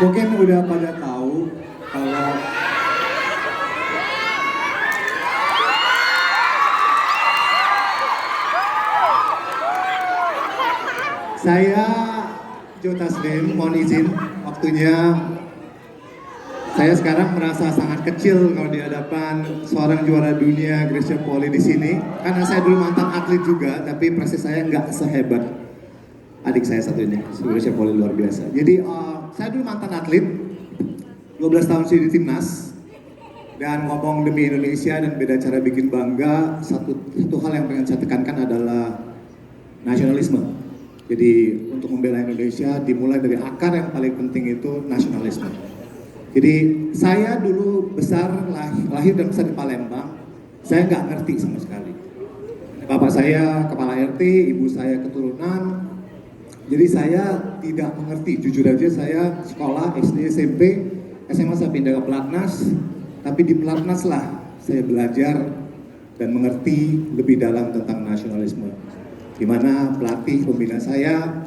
Mungkin udah pada tahu kalau saya Joe Taslim, mohon izin waktunya. Saya sekarang merasa sangat kecil kalau di hadapan seorang juara dunia Gracia Poli di sini. Karena saya dulu mantan atlet juga, tapi prestasi saya nggak sehebat adik saya satu ini, Gracia Poli luar biasa. Jadi saya dulu mantan atlet, 12 tahun sih di timnas, dan ngomong demi Indonesia dan beda cara bikin bangga. Satu hal yang pengen saya tekankan adalah nasionalisme. Jadi untuk membela Indonesia dimulai dari akar yang paling penting itu nasionalisme. Jadi saya dulu lahir dan besar di Palembang, saya nggak ngerti sama sekali. Bapak saya kepala RT, ibu saya keturunan, jadi saya tidak mengerti. Jujur aja saya sekolah SD, SMP, SMA saya pindah ke Pelatnas, tapi di Pelatnas lah saya belajar dan mengerti lebih dalam tentang nasionalisme. Di mana pelatih pembina saya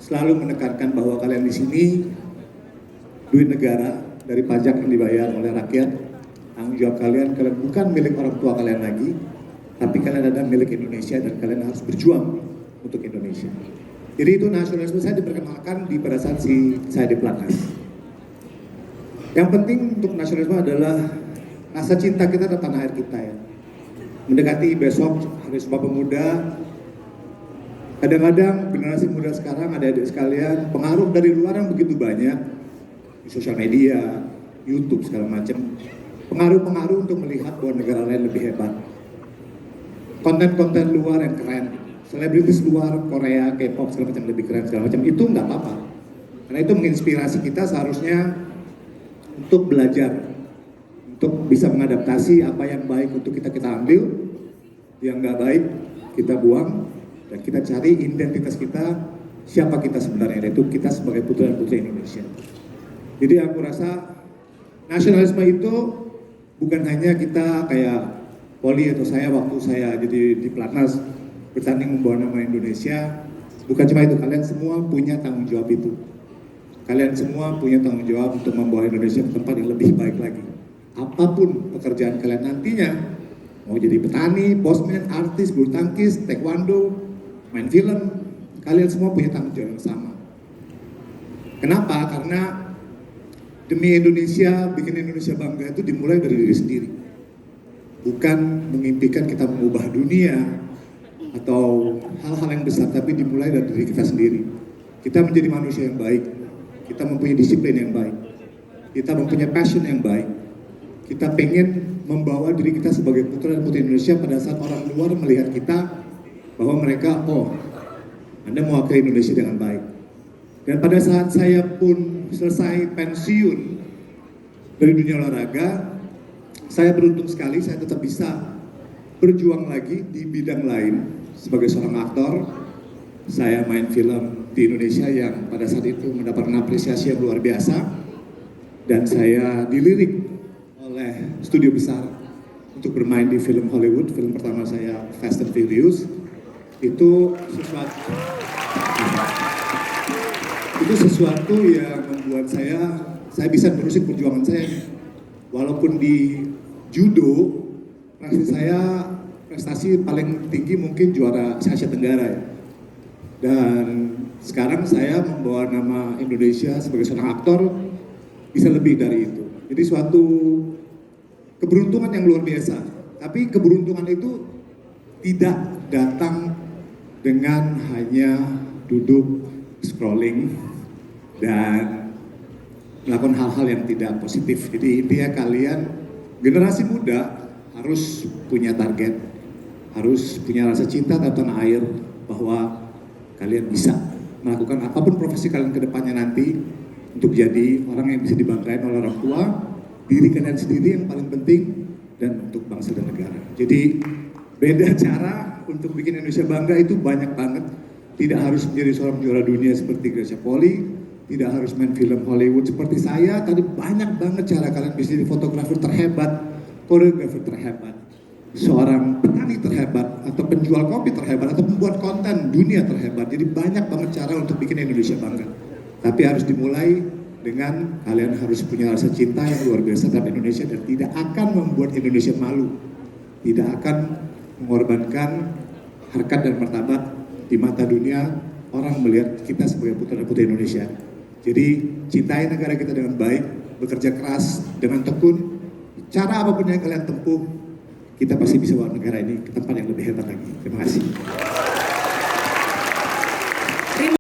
selalu menekankan bahwa kalian di sini duit negara dari pajak yang dibayar oleh rakyat, tanggung jawab kalian bukan milik orang tua kalian lagi, tapi kalian adalah milik Indonesia dan kalian harus berjuang untuk Indonesia. Jadi itu nasionalisme saya diperkenalkan pada saat saya di Pelatnas. Yang penting untuk nasionalisme adalah rasa cinta kita terhadap tanah air kita ya. Mendekati besok Hari Sumpah Pemuda, kadang-kadang generasi muda sekarang, adik-adik sekalian, pengaruh dari luar yang begitu banyak, di sosial media, YouTube segala macam, pengaruh-pengaruh untuk melihat bahwa negara lain lebih hebat. Konten-konten luar yang keren, selebritis luar, Korea, K-pop segala macam lebih keren segala macam, itu nggak apa-apa. Karena itu menginspirasi kita seharusnya untuk belajar, untuk bisa mengadaptasi apa yang baik untuk kita ambil, yang nggak baik kita buang, dan kita cari identitas kita, siapa kita sebenarnya, yaitu kita sebagai putra dan putri Indonesia. Jadi aku rasa nasionalisme itu bukan hanya kita kayak Poli atau saya waktu saya jadi di Pelatnas bertanding membawa nama Indonesia, bukan cuma itu, kalian semua punya tanggung jawab itu. Kalian semua punya tanggung jawab untuk membawa Indonesia ke tempat yang lebih baik lagi. Apapun pekerjaan kalian nantinya, mau jadi petani, postman, artis, bulu tangkis, taekwondo, main film, kalian semua punya tanggung jawab yang sama. Kenapa? Karena demi Indonesia, bikin Indonesia bangga itu dimulai dari diri sendiri. Bukan mengimpikan kita mengubah dunia atau hal-hal yang besar, tapi dimulai dari diri kita sendiri. Kita menjadi manusia yang baik, kita mempunyai disiplin yang baik, kita mempunyai passion yang baik. Kita pengen membawa diri kita sebagai putra dan putri Indonesia pada saat orang luar melihat kita bahwa mereka, oh, Anda mewakili Indonesia dengan baik. Dan pada saat saya pun selesai pensiun dari dunia olahraga, saya beruntung sekali saya tetap bisa berjuang lagi di bidang lain. Sebagai seorang aktor, saya main film di Indonesia yang pada saat itu mendapatkan apresiasi yang luar biasa, dan saya dilirik oleh studio besar untuk bermain di film Hollywood. Film pertama saya Fast and Furious. Itu sesuatu yang membuat saya bisa terusin perjuangan saya. Walaupun di judo prestasi paling tinggi mungkin juara Asia Tenggara ya. Dan sekarang saya membawa nama Indonesia sebagai seorang aktor bisa lebih dari itu. Jadi suatu keberuntungan yang luar biasa. Tapi keberuntungan itu tidak datang dengan hanya duduk scrolling dan melakukan hal-hal yang tidak positif. Jadi intinya kalian, generasi muda harus punya target, harus punya rasa cinta terhadap tanah air, bahwa kalian bisa melakukan apapun profesi kalian ke depannya nanti untuk jadi orang yang bisa dibanggakan oleh orang tua, diri kalian sendiri yang paling penting, dan untuk bangsa dan negara. Jadi beda cara untuk bikin Indonesia bangga itu banyak banget. Tidak harus menjadi seorang juara dunia seperti Gracia Poli, tidak harus main film Hollywood seperti saya. Tadi banyak banget cara kalian bisa jadi fotografer terhebat, koreografer terhebat, seorang petani terhebat, atau penjual kopi terhebat, atau pembuat konten dunia terhebat. Jadi banyak banget cara untuk bikin Indonesia bangga. Tapi harus dimulai dengan kalian harus punya rasa cinta yang luar biasa terhadap Indonesia dan tidak akan membuat Indonesia malu, tidak akan mengorbankan harkat dan martabat di mata dunia orang melihat kita sebagai putra dan putri Indonesia. Jadi cintai negara kita dengan baik, bekerja keras dengan tekun, cara apapun yang kalian tempuh, kita pasti bisa bawa negara ini ke tempat yang lebih hebat lagi. Terima kasih.